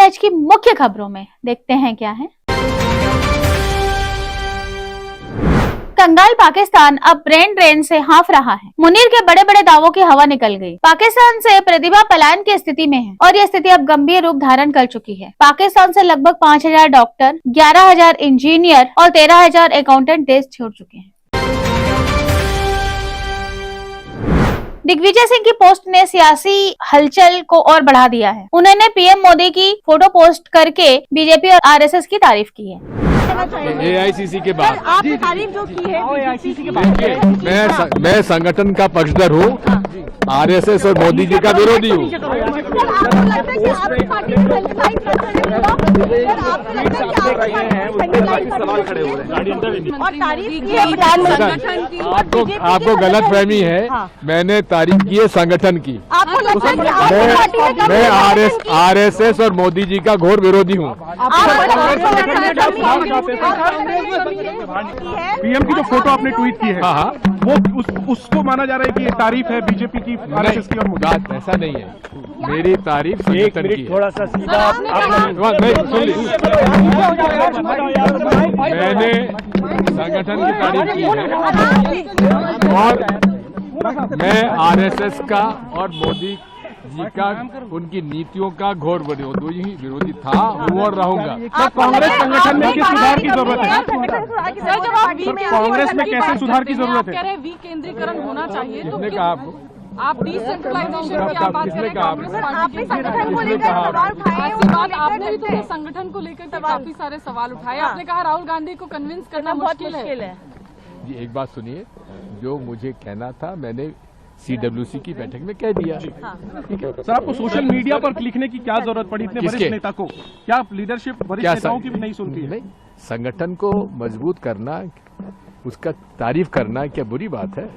आज की मुख्य खबरों में देखते हैं क्या है। कंगाल पाकिस्तान अब ब्रेन ड्रेन से हाँफ रहा है। मुनीर के बड़े बड़े दावों की हवा निकल गई। पाकिस्तान से प्रतिभा पलायन की स्थिति में है और यह स्थिति अब गंभीर रूप धारण कर चुकी है। पाकिस्तान से लगभग 5000 डॉक्टर, 11000 इंजीनियर और 13000 अकाउंटेंट देश छोड़ चुके हैं। दिग्विजय सिंह की पोस्ट ने सियासी हलचल को और बढ़ा दिया है। उन्होंने पीएम मोदी की फोटो पोस्ट करके बीजेपी और आरएसएस की तारीफ की है। एआईसीसी के बाद आपने तारीफ जो की है एआईसीसी के बाद, मैं संगठन का पक्षधर हूँ, आरएसएस और मोदी जी का विरोधी हूँ। आपको गलत फहमी है। मैंने तारीफ की है संगठन की। मैं आरएसएस और मोदी जी का घोर विरोधी हूँ। पीएम की जो फोटो आपने ट्वीट की है, हाँ, वो उसको माना जा रहा है कि ये तारीफ है बीजेपी की, आरएसएस की और मोदी। बात ऐसा नहीं है, मेरी तारीफ संगठन की है। थोड़ा सा सीधा मैंने संगठन की तारीफ की है और मैं आरएसएस का और मोदी जी का, उनकी नीतियों का घोर विरोधी था, हूँ और रहूंगा। कांग्रेस संगठन में किस सुधार की जरूरत है? कांग्रेस में कैसे सुधार की जरूरत है? विकेंद्रीकरण होना चाहिए। किसने कहा आपको? आप डिसेंट्रलाइजेशन की बात किसने करें, कहा? आपने संगठन को लेकर सवाल उठाए। ऐसी बात आपने भी तो संगठन को लेकर काफी सारे सवाल उठाए। आपने कहा राहुल गांधी को कन्विंस करना मुश्किल है। जी एक बात सुनिए, जो मुझे कहना था मैंने CWC की बैठक में कह दिया। ठीक है सर, आपको सोशल मीडिया पर लिखने की क्या जरूरत पड़ी इतने वरिष्ठ नेता को? क्या लीडरशिप वरिष्ठ नेताओं की भी नहीं सुनती है? नहीं, संगठन को मजबूत करना, उसका तारीफ करना क्या बुरी बात है?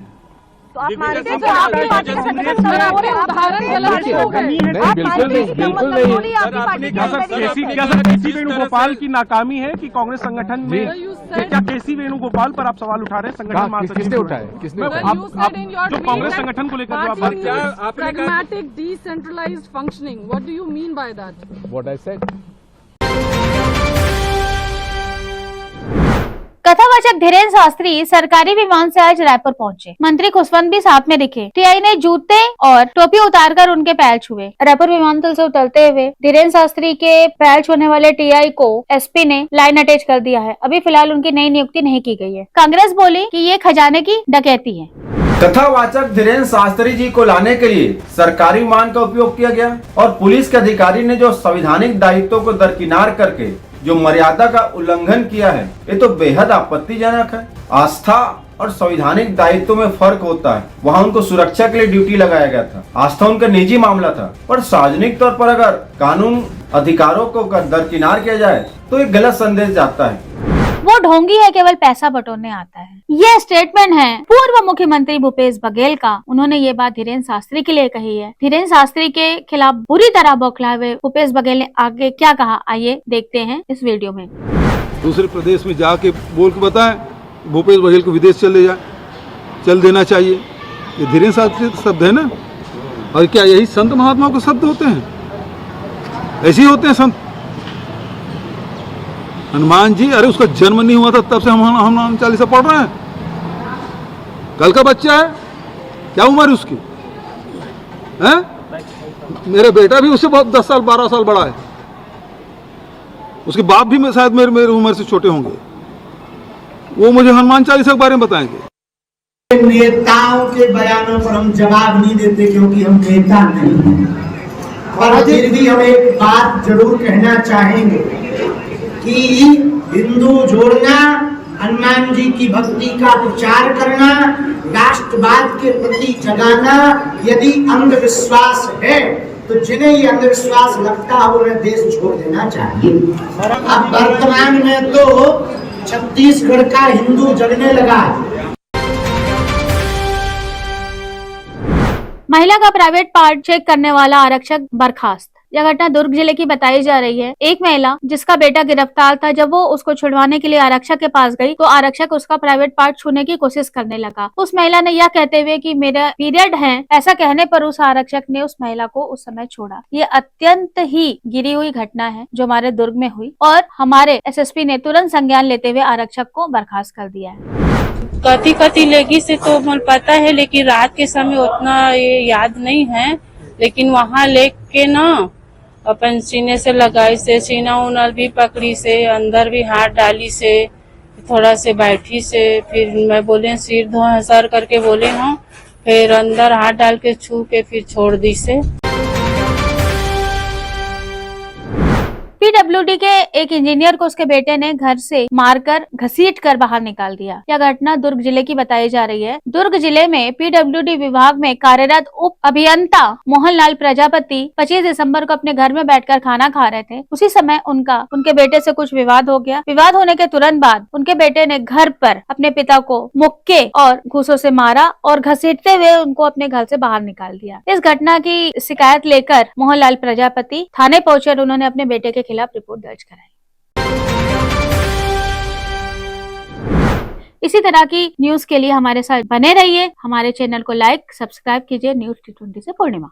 तो आप मानते हैं उदाहरण बिल्कुल नहीं। क्या सर केसी वेणुगोपाल की नाकामी है कि कांग्रेस संगठन में? क्या केसी वेणुगोपाल पर आप सवाल उठा रहे हैं? संगठन महासचिव किसने उठाए? जो कांग्रेस संगठन को लेकर जो आप बात कर रहे हैं, pragmatic decentralized functioning, what do you mean by that? What I said. कथावाचक धीरेन्द्र शास्त्री सरकारी विमान से आज रायपुर पहुंचे। मंत्री खुशवंत भी साथ में दिखे। टीआई ने जूते और टोपी उतारकर उनके पैर छुए। रायपुर विमानतल से उतरते हुए धीरेन्द्र शास्त्री के पैर छूने वाले टीआई को एसपी ने लाइन अटैच कर दिया है। अभी फिलहाल उनकी नई नियुक्ति नहीं की गई है। कांग्रेस बोली कि ये खजाने की डकैती है। कथावाचक धीरेन्द्र शास्त्री जी को लाने के लिए सरकारी विमान का उपयोग किया गया और पुलिस के अधिकारी ने जो संवैधानिक दायित्वों को दरकिनार करके जो मर्यादा का उल्लंघन किया है, ये तो बेहद आपत्तिजनक है। आस्था और संवैधानिक दायित्व में फर्क होता है। वहाँ उनको सुरक्षा के लिए ड्यूटी लगाया गया था। आस्था उनका निजी मामला था, पर सार्वजनिक तौर पर अगर कानून अधिकारों को दरकिनार किया जाए तो एक गलत संदेश जाता है। वो ढोंगी है, केवल पैसा बटोरने आता है। ये स्टेटमेंट है पूर्व मुख्यमंत्री भूपेश बघेल का। उन्होंने ये बात धीरेन्द्र शास्त्री के लिए कही है। धीरेन्द्र शास्त्री के खिलाफ बुरी तरह बौखलाए हुए भूपेश बघेल ने आगे क्या कहा, आइए देखते हैं इस वीडियो में। दूसरे प्रदेश में जाके बोल के बताएं भूपेश बघेल को विदेश चल देना चाहिए। ये धीरेन्द्र शास्त्री शब्द है ना। और क्या यही संत महात्मा के शब्द होते हैं? ऐसे ही होते हैं संत। हनुमान जी, अरे उसका जन्म नहीं हुआ था तब से हम हनुमान चालीसा पढ़ रहे हैं। कल का बच्चा है, क्या उम्र है उसकी? हैं? मेरा बेटा भी उससे बहुत 10 साल 12 साल बड़ा है। उसके बाप भी शायद मेरे उम्र से छोटे होंगे। वो मुझे हनुमान चालीसा के बारे में बताएंगे। नेताओं के बयानों पर हम जवाब नहीं देते क्योंकि हम नेता नहीं हैं। और फिर भी हम एक बात जरूर कहना चाहेंगे कि हिंदू जोड़ना, हनुमान जी की भक्ति का प्रचार करना, राष्ट्रवाद के प्रति जगाना यदि अंधविश्वास है तो जिन्हें ये अंधविश्वास लगता है उन्हें देश छोड़ देना चाहिए। अब वर्तमान में तो छत्तीसगढ़ का हिंदू जगने लगा। महिला का प्राइवेट पार्ट चेक करने वाला आरक्षक बर्खास्त। यह घटना दुर्ग जिले की बताई जा रही है। एक महिला जिसका बेटा गिरफ्तार था, जब वो उसको छुड़वाने के लिए आरक्षक के पास गई तो आरक्षक उसका प्राइवेट पार्ट छूने की कोशिश करने लगा। उस महिला ने यह कहते हुए कि मेरा पीरियड है, ऐसा कहने पर उस आरक्षक ने उस महिला को उस समय छोड़ा। ये अत्यंत ही गिरी हुई घटना है जो हमारे दुर्ग में हुई और हमारे एसएसपी ने तुरंत संज्ञान लेते हुए आरक्षक को बर्खास्त कर दिया है। कथी लेगी से तो मुझे पता है, लेकिन रात के समय उतना ये याद नहीं है। लेकिन वहाँ लेके ना अपन सीने से लगाई से, सीना उनर भी पकड़ी से, अंदर भी हाथ डाली से, थोड़ा से बैठी से, फिर मैं बोले सिर धो सर करके बोले हूँ, फिर अंदर हाथ डाल के छू के फिर छोड़ दी से। पीडब्ल्यूडी के एक इंजीनियर को उसके बेटे ने घर से मारकर घसीट कर बाहर निकाल दिया। यह घटना दुर्ग जिले की बताई जा रही है। दुर्ग जिले में पीडब्ल्यूडी विभाग में कार्यरत उप अभियंता मोहनलाल प्रजापति 25 दिसंबर को अपने घर में बैठकर खाना खा रहे थे। उसी समय उनके बेटे से कुछ विवाद हो गया। विवाद होने के तुरंत बाद उनके बेटे ने घर पर अपने पिता को मुक्के और घूसों से मारा और घसीटते हुए उनको अपने घर से बाहर निकाल दिया। इस घटना की शिकायत लेकर मोहनलाल प्रजापति थाने पहुंचे और उन्होंने अपने बेटे के खिलाफ रिपोर्ट दर्ज कराई। इसी तरह की न्यूज के लिए हमारे साथ बने रहिए। हमारे चैनल को लाइक सब्सक्राइब कीजिए। न्यूज T20 से पूर्णिमा।